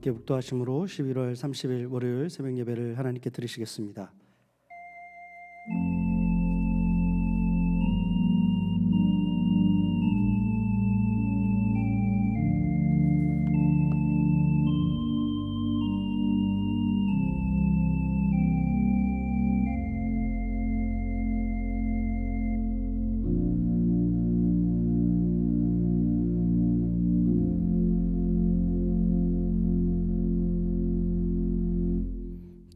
함께 묵도하심으로 11월 30일 월요일 새벽 예배를 하나님께 드리시겠습니다.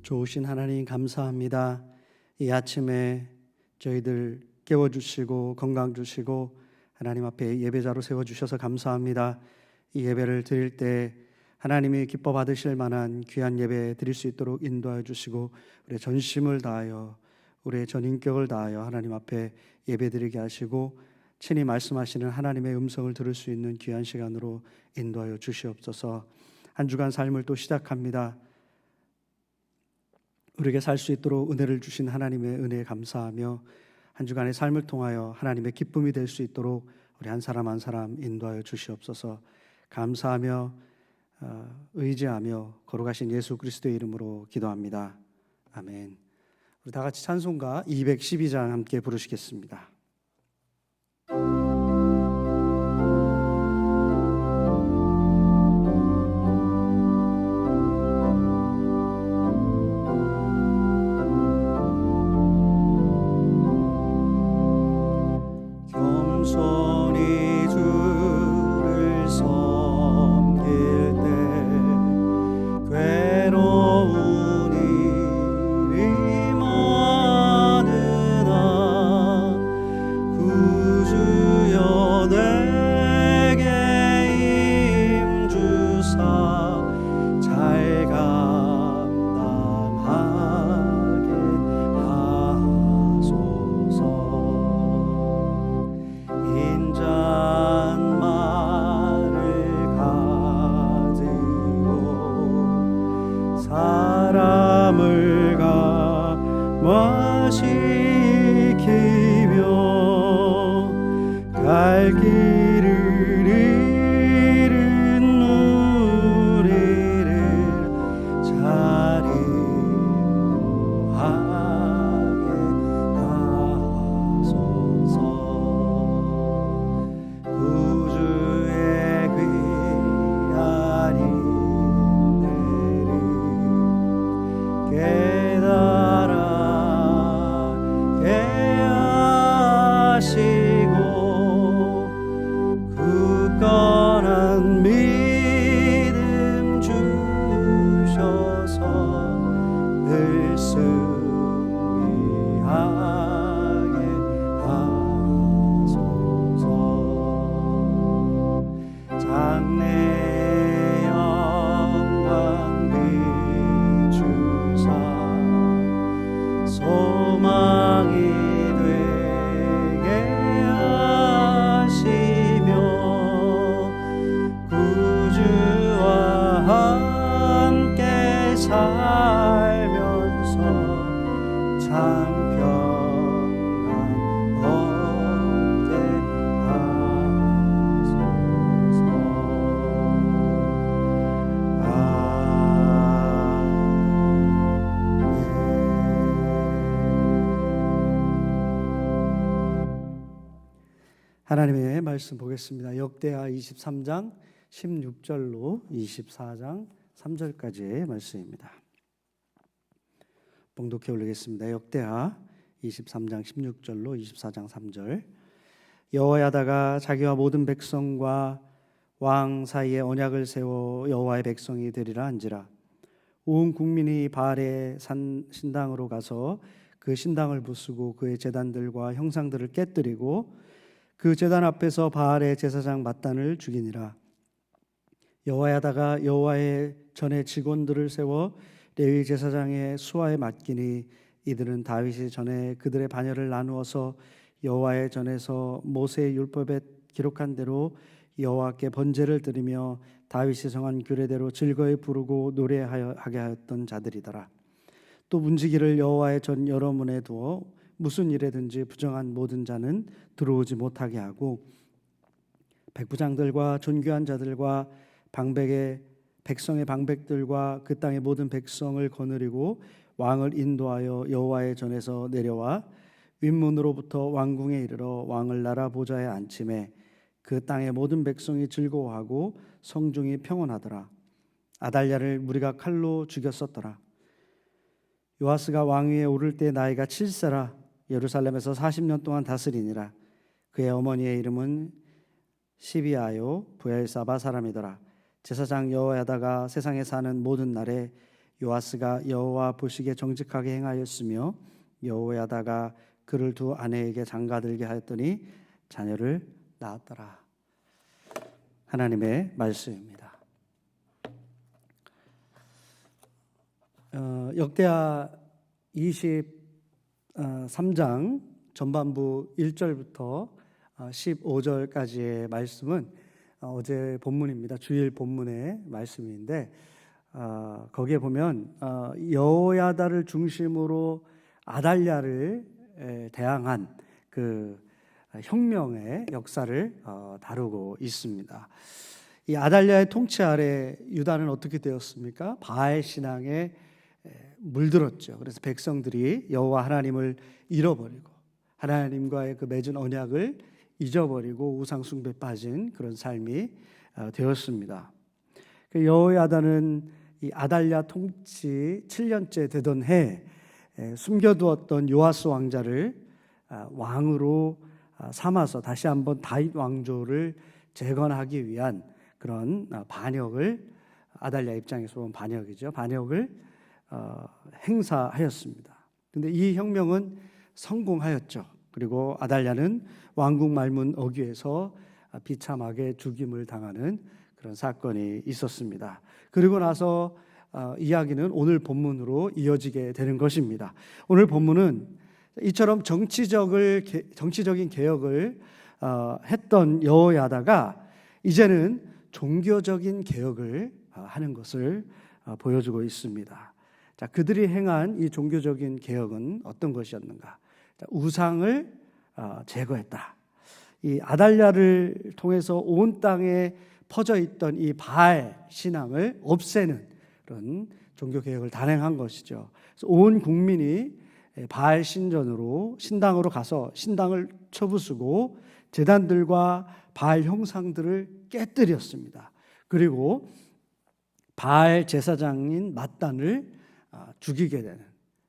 좋으신 하나님 감사합니다. 이 아침에 저희들 깨워주시고 건강 주시고 하나님 앞에 예배자로 세워주셔서 감사합니다. 이 예배를 드릴 때 하나님이 기뻐 받으실 만한 귀한 예배 드릴 수 있도록 인도하여 주시고 우리의 전심을 다하여 우리의 전인격을 다하여 하나님 앞에 예배 드리게 하시고 친히 말씀하시는 하나님의 음성을 들을 수 있는 귀한 시간으로 인도하여 주시옵소서. 한 주간 삶을 또 시작합니다. 우리에게 살 수 있도록 은혜를 주신 하나님의 은혜에 감사하며 한 주간의 삶을 통하여 하나님의 기쁨이 될 수 있도록 우리 한 사람 한 사람 인도하여 주시옵소서. 감사하며 의지하며 걸어가신 예수 그리스도의 이름으로 기도합니다. 아멘. 우리 다 같이 찬송가 212장 함께 부르시겠습니다. 갈 길을 잃은 우리를 잘 인도하게 하소서. 구주의 귀한 인내를 깨달아게 하시고 굳건한 믿음 주셔서 늘 승리하게 하소서. 장래 영광 비추사 소망이 되게 하시며 구주와 함께 살면서 참 평강 얻게 하소서. 하나님의 말씀 보겠습니다. 역대하 23장 16절로 24장 3절까지의 말씀입니다. 봉독해 올리겠습니다. 역대하 23장 16절로 24장 3절. 여호야다가 자기와 모든 백성과 왕 사이에 언약을 세워 여호와의 백성이 되리라 한지라. 온 국민이 바알의 신당으로 가서 그 신당을 부수고 그의 제단들과 형상들을 깨뜨리고 그 제단 앞에서 바알의 제사장 mat단을 죽이니라. 여호야다가 여호와의 전에 직원들을 세워 레위 제사장의 수하에 맡기니 이들은 다윗이 전에 그들의 반열을 나누어서 여호와의 전에서 모세의 율법에 기록한 대로 여호와께 번제를 드리며 다윗이 정한 규례대로 즐거이 부르고 노래하게 하였던 자들이더라. 또 문지기를 여호와의 전 여러 문에 두어 무슨 일에든지 부정한 모든 자는 들어오지 못하게 하고 백부장들과 존귀한 자들과 백성의 방백들과 그 땅의 모든 백성을 거느리고 왕을 인도하여 여호와의 전에서 내려와 윗문으로부터 왕궁에 이르러 왕을 나라 보좌에 앉히매 그 땅의 모든 백성이 즐거워하고 성중이 평온하더라. 아달랴를 무리가 칼로 죽였었더라. 요아스가 왕위에 오를 때 나이가 7세라 예루살렘에서 40년 동안 다스리니라. 그의 어머니의 이름은 시비아요 부엘사바 사람이더라. 제사장 여호야다가 세상에 사는 모든 날에 요아스가 여호와 보시기에 정직하게 행하였으며 여호야다가 그를 두 아내에게 장가들게 하였더니 자녀를 낳았더라. 하나님의 말씀입니다. 역대하 23장 전반부 1절부터 15절까지의 말씀은 어제 본문입니다. 주일 본문의 말씀인데 거기에 보면 여호야다를 중심으로 아달랴를 대항한 그 혁명의 역사를 다루고 있습니다. 이 아달랴의 통치 아래 유다는 어떻게 되었습니까? 바알 신앙에 물들었죠. 그래서 백성들이 여호와 하나님을 잃어버리고 하나님과의 그 맺은 언약을 잊어버리고 우상 숭배에 빠진 그런 삶이 되었습니다. 여호야다는 이 아달랴 통치 7년째 되던 해 숨겨두었던 요아스 왕자를 왕으로 삼아서 다시 한번 다윗 왕조를 재건하기 위한 그런 반역을 아달랴 입장에서 보면 반역이죠. 반역을 행사하였습니다. 그런데 이 혁명은 성공하였죠. 그리고 아달랴는 왕궁 말문 어귀에서 비참하게 죽임을 당하는 그런 사건이 있었습니다. 그리고 나서 이야기는 오늘 본문으로 이어지게 되는 것입니다. 오늘 본문은 이처럼 정치적인 개혁을 했던 여호야다가 이제는 종교적인 개혁을 하는 것을 보여주고 있습니다. 자, 그들이 행한 이 종교적인 개혁은 어떤 것이었는가? 자, 우상을 제거했다. 이 아달랴를 통해서 온 땅에 퍼져 있던 이 바알 신앙을 없애는 그런 종교 개혁을 단행한 것이죠. 그래서 온 국민이 바알 신당으로 가서 신당을 쳐부수고 제단들과 바알 형상들을 깨뜨렸습니다. 그리고 바알 제사장인 맏단을 죽이게 되는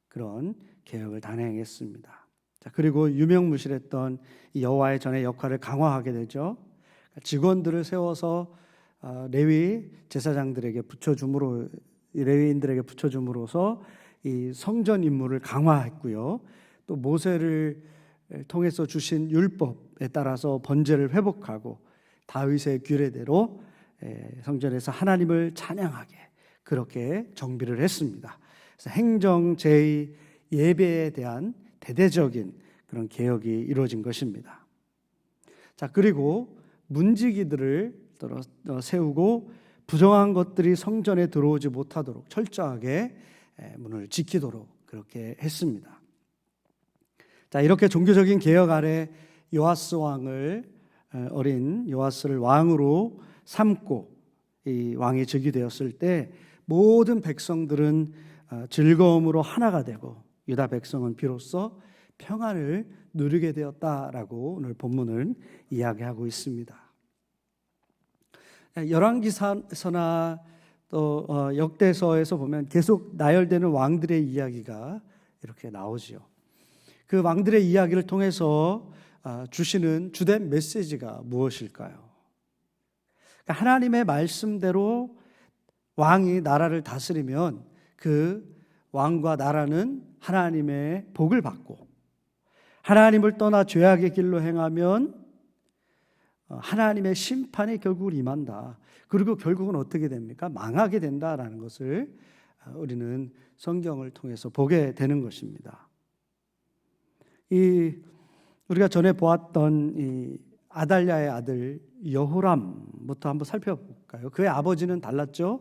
그런 개혁을 단행했습니다. 자, 그리고 유명무실했던 이 여호와의 전의 역할을 강화하게 되죠. 직원들을 세워서 레위 제사장들에게 레위인들에게 붙여줌으로써 이 성전 임무를 강화했고요. 또 모세를 통해서 주신 율법에 따라서 번제를 회복하고 다윗의 규례대로 성전에서 하나님을 찬양하게 그렇게 정비를 했습니다. 그래서 행정, 제의, 예배에 대한 대대적인 그런 개혁이 이루어진 것입니다. 자, 그리고 문지기들을 세우고 부정한 것들이 성전에 들어오지 못하도록 철저하게 문을 지키도록 그렇게 했습니다. 자, 이렇게 종교적인 개혁 아래 요아스 왕을 어린 요아스를 왕으로 삼고 이 왕이 즉위되었을 때 모든 백성들은 즐거움으로 하나가 되고 유다 백성은 비로소 평안을 누리게 되었다라고 오늘 본문을 이야기하고 있습니다. 열왕기서나 또 역대서에서 보면 계속 나열되는 왕들의 이야기가 이렇게 나오지요. 그 왕들의 이야기를 통해서 주시는 주된 메시지가 무엇일까요? 하나님의 말씀대로 왕이 나라를 다스리면 그 왕과 나라는 하나님의 복을 받고 하나님을 떠나 죄악의 길로 행하면 하나님의 심판이 결국은 임한다. 그리고 결국은 어떻게 됩니까? 망하게 된다라는 것을 우리는 성경을 통해서 보게 되는 것입니다. 우리가 전에 보았던 이 아달랴의 아들 여호람부터 한번 살펴볼까요? 그의 아버지는 달랐죠.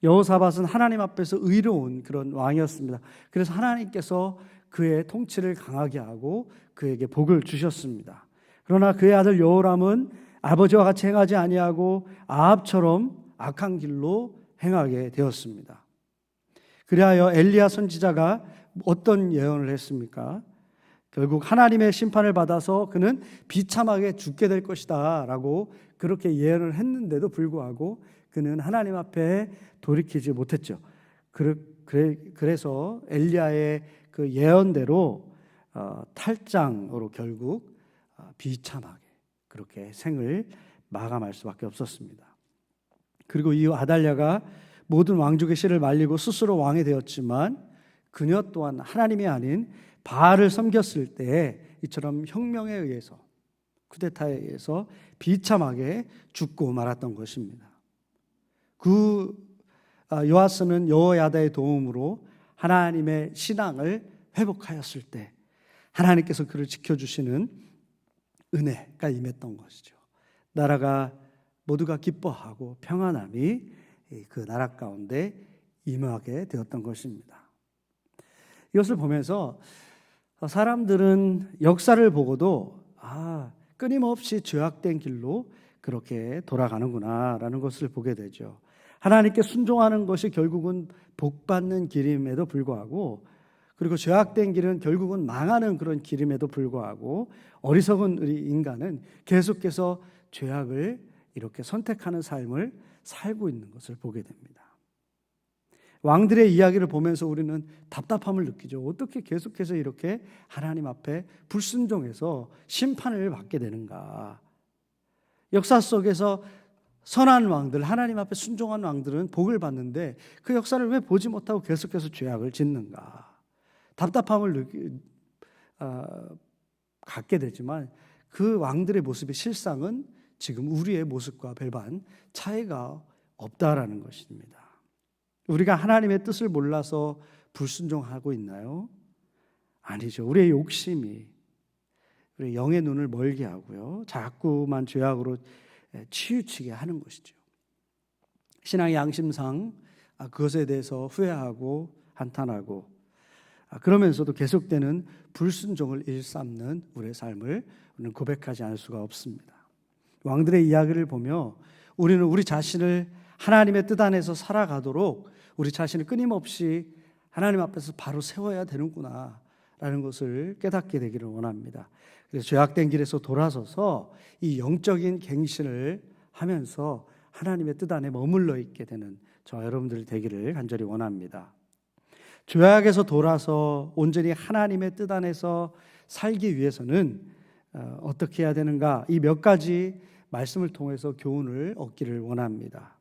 여호사밧은 하나님 앞에서 의로운 그런 왕이었습니다. 그래서 하나님께서 그의 통치를 강하게 하고 그에게 복을 주셨습니다. 그러나 그의 아들 여호람은 아버지와 같이 행하지 아니하고 아합처럼 악한 길로 행하게 되었습니다. 그리하여 엘리야 선지자가 어떤 예언을 했습니까? 결국 하나님의 심판을 받아서 그는 비참하게 죽게 될 것이다 라고 그렇게 예언을 했는데도 불구하고 그는 하나님 앞에 돌이키지 못했죠. 그래서 엘리야의 그 예언대로 탈장으로 결국 비참하게 그렇게 생을 마감할 수밖에 없었습니다. 그리고 이후 아달랴가 모든 왕족의 씨를 말리고 스스로 왕이 되었지만 그녀 또한 하나님이 아닌 바알을 섬겼을 때 이처럼 혁명에 의해서 쿠데타에 의해서 비참하게 죽고 말았던 것입니다. 요아스는 여호야다의 도움으로 하나님의 신앙을 회복하였을 때 하나님께서 그를 지켜주시는 은혜가 임했던 것이죠. 나라가 모두가 기뻐하고 평안함이 그 나라 가운데 임하게 되었던 것입니다. 이것을 보면서 사람들은 역사를 보고도 끊임없이 죄악된 길로 그렇게 돌아가는구나라는 것을 보게 되죠. 하나님께 순종하는 것이 결국은 복받는 길임에도 불구하고, 그리고 죄악된 길은 결국은 망하는 그런 길임에도 불구하고 어리석은 우리 인간은 계속해서 죄악을 이렇게 선택하는 삶을 살고 있는 것을 보게 됩니다. 왕들의 이야기를 보면서 우리는 답답함을 느끼죠. 어떻게 계속해서 이렇게 하나님 앞에 불순종해서 심판을 받게 되는가. 역사 속에서 선한 왕들, 하나님 앞에 순종한 왕들은 복을 받는데 그 역사를 왜 보지 못하고 계속해서 죄악을 짓는가. 답답함을 갖게 되지만 그 왕들의 모습의 실상은 지금 우리의 모습과 별반 차이가 없다라는 것입니다. 우리가 하나님의 뜻을 몰라서 불순종하고 있나요? 아니죠. 우리의 욕심이 우리의 영의 눈을 멀게 하고요, 자꾸만 죄악으로 치우치게 하는 것이죠. 신앙의 양심상 그것에 대해서 후회하고 한탄하고 그러면서도 계속되는 불순종을 일삼는 우리의 삶을 우리는 고백하지 않을 수가 없습니다. 왕들의 이야기를 보며 우리는 우리 자신을 하나님의 뜻 안에서 살아가도록 우리 자신을 끊임없이 하나님 앞에서 바로 세워야 되는구나 라는 것을 깨닫게 되기를 원합니다. 그래서 죄악된 길에서 돌아서서 이 영적인 갱신을 하면서 하나님의 뜻 안에 머물러 있게 되는 저와 여러분들 되기를 간절히 원합니다. 죄악에서 돌아서 온전히 하나님의 뜻 안에서 살기 위해서는 어떻게 해야 되는가, 이 몇 가지 말씀을 통해서 교훈을 얻기를 원합니다.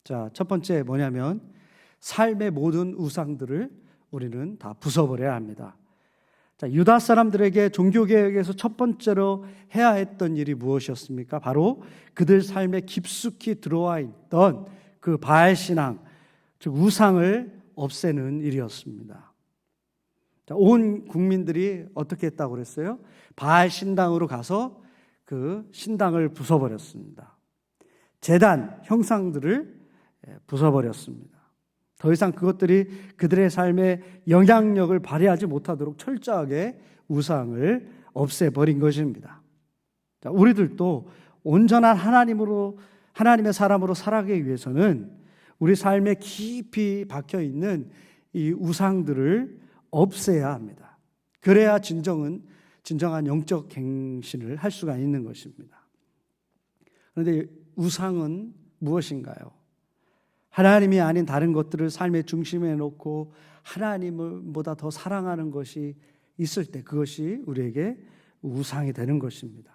자, 첫 번째 뭐냐면 삶의 모든 우상들을 우리는 다 부숴버려야 합니다. 자, 유다 사람들에게 종교개혁에서 첫 번째로 해야 했던 일이 무엇이었습니까? 바로 그들 삶에 깊숙이 들어와 있던 그 바알 신앙, 즉 우상을 없애는 일이었습니다. 자, 온 국민들이 어떻게 했다고 그랬어요? 바알 신당으로 가서 그 신당을 부숴버렸습니다. 제단, 형상들을 부숴버렸습니다. 더 이상 그것들이 그들의 삶에 영향력을 발휘하지 못하도록 철저하게 우상을 없애버린 것입니다. 자, 우리들도 온전한 하나님의 사람으로 살아가기 위해서는 우리 삶에 깊이 박혀있는 이 우상들을 없애야 합니다. 그래야 진정한 영적 갱신을 할 수가 있는 것입니다. 그런데 우상은 무엇인가요? 하나님이 아닌 다른 것들을 삶의 중심에 놓고 하나님보다 더 사랑하는 것이 있을 때 그것이 우리에게 우상이 되는 것입니다.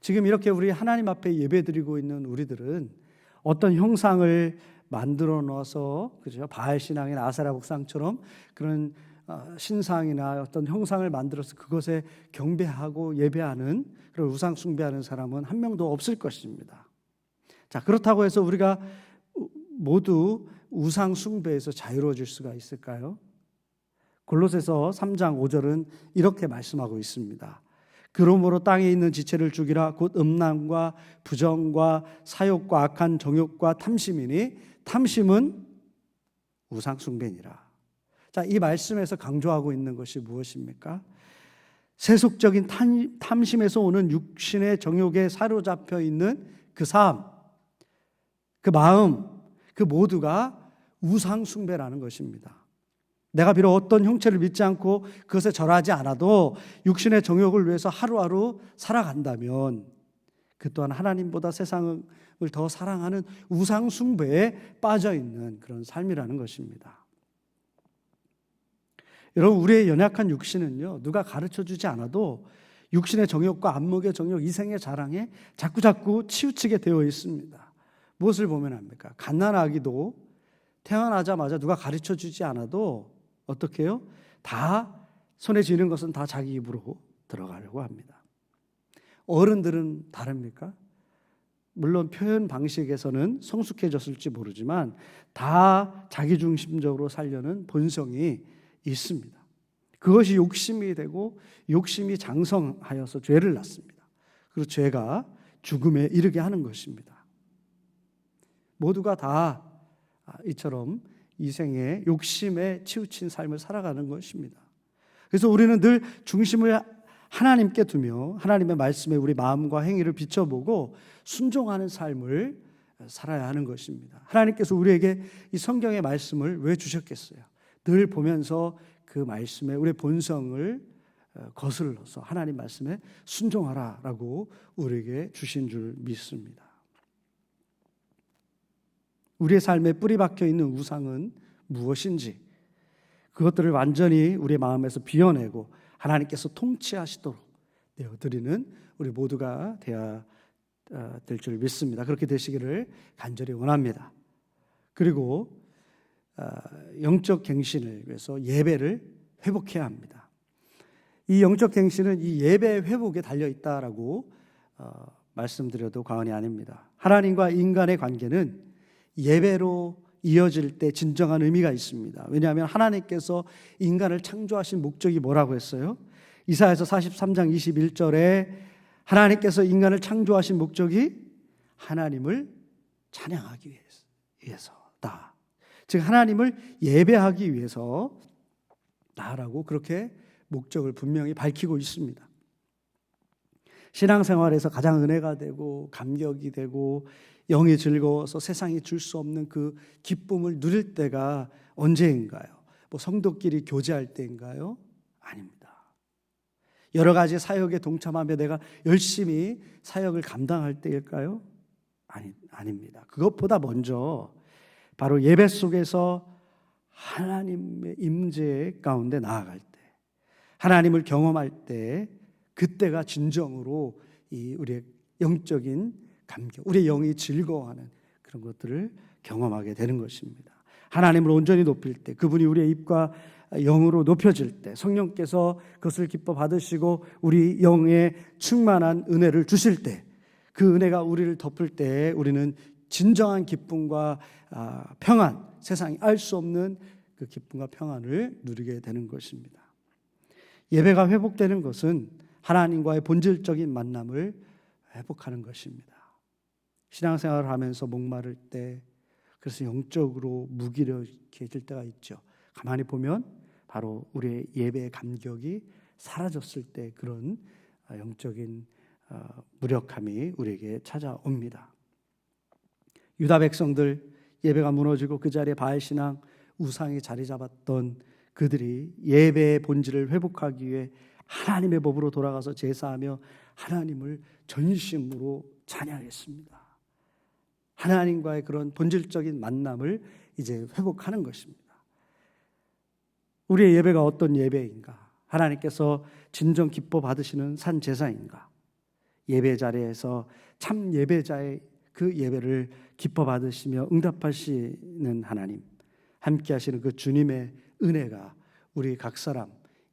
지금 이렇게 우리 하나님 앞에 예배드리고 있는 우리들은 어떤 형상을 만들어 놓아서, 그죠? 바알 신앙이나 아세라 복상처럼 그런 신상이나 어떤 형상을 만들어서 그것에 경배하고 예배하는 그런 우상 숭배하는 사람은 한 명도 없을 것입니다. 자, 그렇다고 해서 우리가 모두 우상 숭배에서 자유로워질 수가 있을까요? 골로새서 3장 5절은 이렇게 말씀하고 있습니다. 그러므로 땅에 있는 지체를 죽이라. 곧 음란과 부정과 사욕과 악한 정욕과 탐심이니 탐심은 우상 숭배니라. 자, 이 말씀에서 강조하고 있는 것이 무엇입니까? 세속적인 탐심에서 오는 육신의 정욕에 사로잡혀 있는 그 삶, 그 마음, 그 모두가 우상 숭배라는 것입니다. 내가 비록 어떤 형체를 믿지 않고 그것에 절하지 않아도 육신의 정욕을 위해서 하루하루 살아간다면 그 또한 하나님보다 세상을 더 사랑하는 우상 숭배에 빠져 있는 그런 삶이라는 것입니다. 여러분, 우리의 연약한 육신은요, 누가 가르쳐 주지 않아도 육신의 정욕과 안목의 정욕, 이생의 자랑에 자꾸자꾸 치우치게 되어 있습니다. 무엇을 보면 합니까? 갓난아기도 태어나자마자 누가 가르쳐 주지 않아도 어떻게 해요? 다 손에 쥐는 것은 다 자기 입으로 들어가려고 합니다. 어른들은 다릅니까? 물론 표현 방식에서는 성숙해졌을지 모르지만 다 자기중심적으로 살려는 본성이 있습니다. 그것이 욕심이 되고 욕심이 장성하여서 죄를 낳습니다. 그리고 죄가 죽음에 이르게 하는 것입니다. 모두가 다 이처럼 이생의 욕심에 치우친 삶을 살아가는 것입니다. 그래서 우리는 늘 중심을 하나님께 두며 하나님의 말씀에 우리 마음과 행위를 비춰보고 순종하는 삶을 살아야 하는 것입니다. 하나님께서 우리에게 이 성경의 말씀을 왜 주셨겠어요? 늘 보면서 그 말씀에 우리의 본성을 거슬러서 하나님 말씀에 순종하라라고 우리에게 주신 줄 믿습니다. 우리의 삶에 뿌리 박혀 있는 우상은 무엇인지 그것들을 완전히 우리의 마음에서 비워내고 하나님께서 통치하시도록 내어드리는 우리 모두가 되어야 될 줄 믿습니다. 그렇게 되시기를 간절히 원합니다. 그리고 영적 갱신을 위해서 예배를 회복해야 합니다. 이 영적 갱신은 이 예배 회복에 달려있다라고 말씀드려도 과언이 아닙니다. 하나님과 인간의 관계는 예배로 이어질 때 진정한 의미가 있습니다. 왜냐하면 하나님께서 인간을 창조하신 목적이 뭐라고 했어요? 이사야서 43장 21절에 하나님께서 인간을 창조하신 목적이 하나님을 찬양하기 위해서다. 즉 하나님을 예배하기 위해서다라고 그렇게 목적을 분명히 밝히고 있습니다. 신앙생활에서 가장 은혜가 되고 감격이 되고 영이 즐거워서 세상이 줄 수 없는 그 기쁨을 누릴 때가 언제인가요? 뭐 성도끼리 교제할 때인가요? 아닙니다. 여러 가지 사역에 동참하며 내가 열심히 사역을 감당할 때일까요? 아닙니다. 그것보다 먼저 바로 예배 속에서 하나님의 임재 가운데 나아갈 때, 하나님을 경험할 때, 그때가 진정으로 이 우리의 영적인 감격, 우리의 영이 즐거워하는 그런 것들을 경험하게 되는 것입니다. 하나님을 온전히 높일 때, 그분이 우리의 입과 영으로 높여질 때, 성령께서 그것을 기뻐 받으시고 우리 영에 충만한 은혜를 주실 때, 그 은혜가 우리를 덮을 때 우리는 진정한 기쁨과 평안, 세상이 알 수 없는 그 기쁨과 평안을 누리게 되는 것입니다. 예배가 회복되는 것은 하나님과의 본질적인 만남을 회복하는 것입니다. 신앙생활을 하면서 목마를 때, 그래서 영적으로 무기력해질 때가 있죠. 가만히 보면 바로 우리의 예배의 감격이 사라졌을 때 그런 영적인 무력함이 우리에게 찾아옵니다. 유다 백성들 예배가 무너지고 그 자리에 바알신앙 우상이 자리 잡았던 그들이 예배의 본질을 회복하기 위해 하나님의 법으로 돌아가서 제사하며 하나님을 전심으로 찬양했습니다. 하나님과의 그런 본질적인 만남을 이제 회복하는 것입니다. 우리의 예배가 어떤 예배인가? 하나님께서 진정 기뻐 받으시는 산 제사인가? 예배 자리에서 참 예배자의 그 예배를 기뻐 받으시며 응답하시는 하나님, 함께 하시는 그 주님의 은혜가 우리 각 사람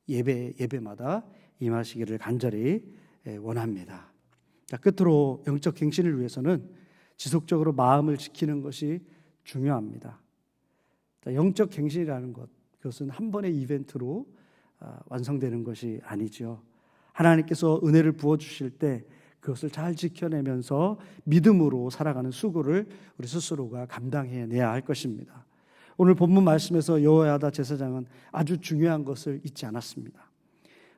예배마다 임하시기를 간절히 원합니다. 자, 끝으로 영적 갱신을 위해서는 지속적으로 마음을 지키는 것이 중요합니다. 자, 영적 갱신이라는 것, 그것은 한 번의 이벤트로 완성되는 것이 아니죠. 하나님께서 은혜를 부어주실 때 그것을 잘 지켜내면서 믿음으로 살아가는 수고를 우리 스스로가 감당해내야 할 것입니다. 오늘 본문 말씀에서 여호야다 제사장은 아주 중요한 것을 잊지 않았습니다.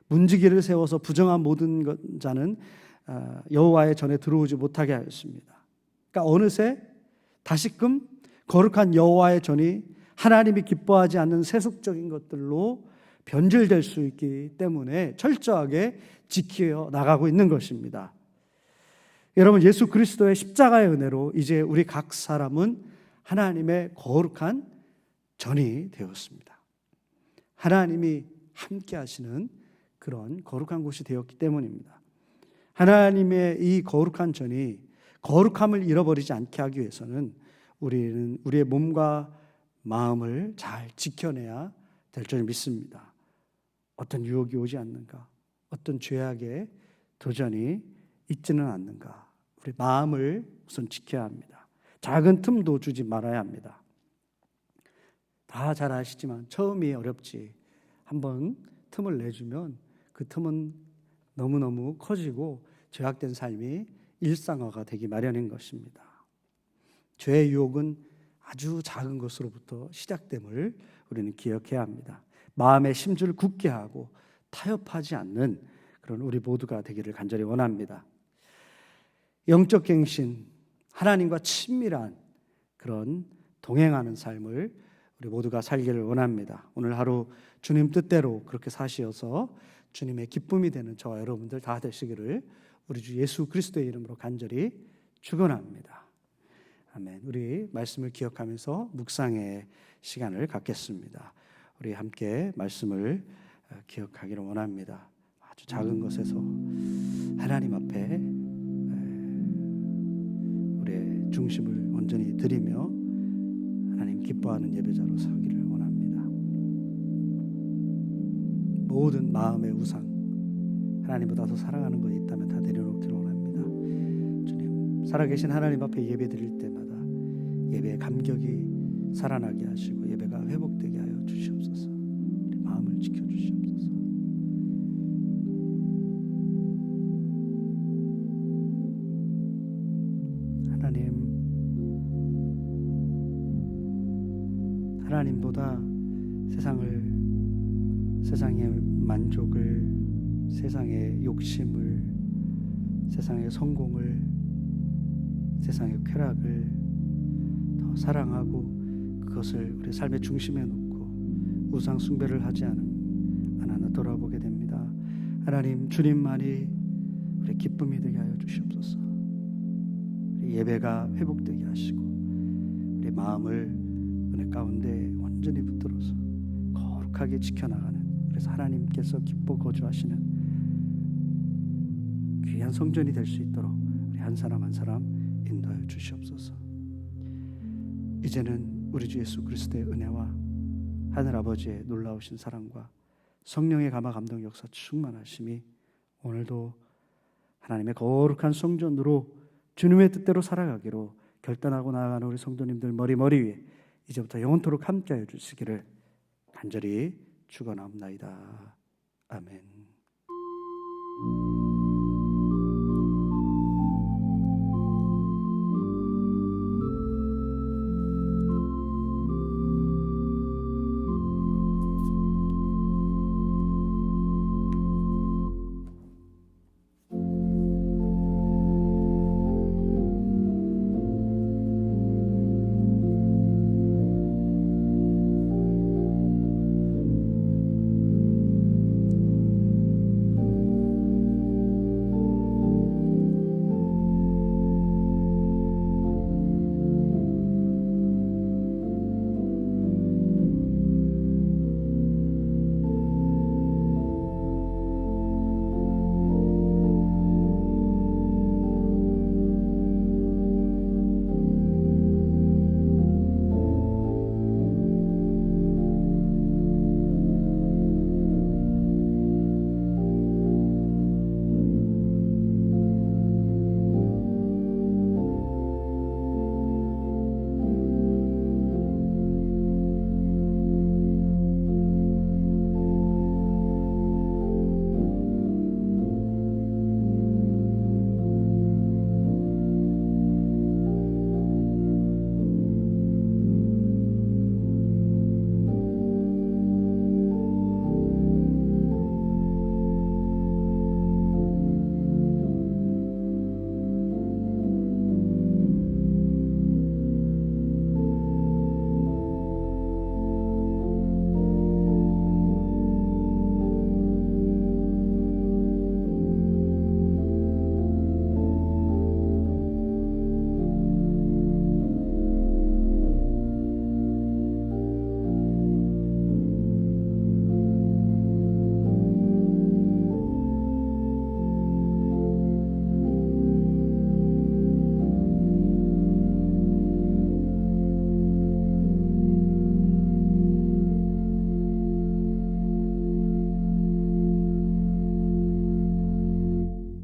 문지기를 세워서 부정한 모든 자는 여호와의 전에 들어오지 못하게 하였습니다. 그러니까 어느새 다시금 거룩한 여호와의 전이 하나님이 기뻐하지 않는 세속적인 것들로 변질될 수 있기 때문에 철저하게 지켜 나가고 있는 것입니다. 여러분, 예수 그리스도의 십자가의 은혜로 이제 우리 각 사람은 하나님의 거룩한 전이 되었습니다. 하나님이 함께 하시는 그런 거룩한 곳이 되었기 때문입니다. 하나님의 이 거룩한 전이 거룩함을 잃어버리지 않게 하기 위해서는 우리는 우리의 몸과 마음을 잘 지켜내야 될 줄 믿습니다. 어떤 유혹이 오지 않는가? 어떤 죄악의 도전이 있지는 않는가? 우리 마음을 우선 지켜야 합니다. 작은 틈도 주지 말아야 합니다. 다 잘 아시지만 처음이 어렵지. 한번 틈을 내주면 그 틈은 너무너무 커지고 죄악된 삶이 일상화가 되기 마련인 것입니다. 죄의 유혹은 아주 작은 것으로부터 시작됨을 우리는 기억해야 합니다. 마음의 심주를 굳게 하고 타협하지 않는 그런 우리 모두가 되기를 간절히 원합니다. 영적 갱신, 하나님과 친밀한 그런 동행하는 삶을 우리 모두가 살기를 원합니다. 오늘 하루 주님 뜻대로 그렇게 사시어서 주님의 기쁨이 되는 저와 여러분들 다 되시기를 우리 주 예수 그리스도의 이름으로 간절히 축원합니다. 아멘. 우리 말씀을 기억하면서 묵상의 시간을 갖겠습니다. 우리 함께 말씀을 기억하기를 원합니다. 아주 작은 것에서 하나님 앞에 우리의 중심을 온전히 드리며 하나님 기뻐하는 예배자로 서기를 원합니다. 모든 마음의 우상, 하나님보다 더 사랑하는 것이 있다면 다 내려놓기를 원합니다. 주님, 살아계신 하나님 앞에 예배 드릴 때마다 예배의 감격이 살아나게 하시고 예배가 회복되게 하여 주시옵소서. 우리 마음을 지켜주시옵소서. 하나님보다 세상의 만족을, 세상의 욕심을, 세상의 성공을, 세상의 쾌락을 더 사랑하고 그것을 우리 삶의 중심에 놓고 우상 숭배를 하지 않아 돌아보게 됩니다. 하나님, 주님만이 우리 기쁨이 되게 하여 주시옵소서. 우리 예배가 회복되게 하시고 우리 마음을 은혜 가운데 온전히 붙들어서 거룩하게 지켜나가는, 그래서 하나님께서 기뻐 거주하시는 귀한 성전이 될 수 있도록 우리 한 사람 한 사람 인도하여 주시옵소서. 이제는 우리 주 예수 그리스도의 은혜와 하늘아버지의 놀라우신 사랑과 성령의 감화 감동 역사 충만하심이 오늘도 하나님의 거룩한 성전으로 주님의 뜻대로 살아가기로 결단하고 나아가는 우리 성도님들 머리 위에 이제부터 영원토록 함께하여 주시기를 간절히 축원합니다. 아멘.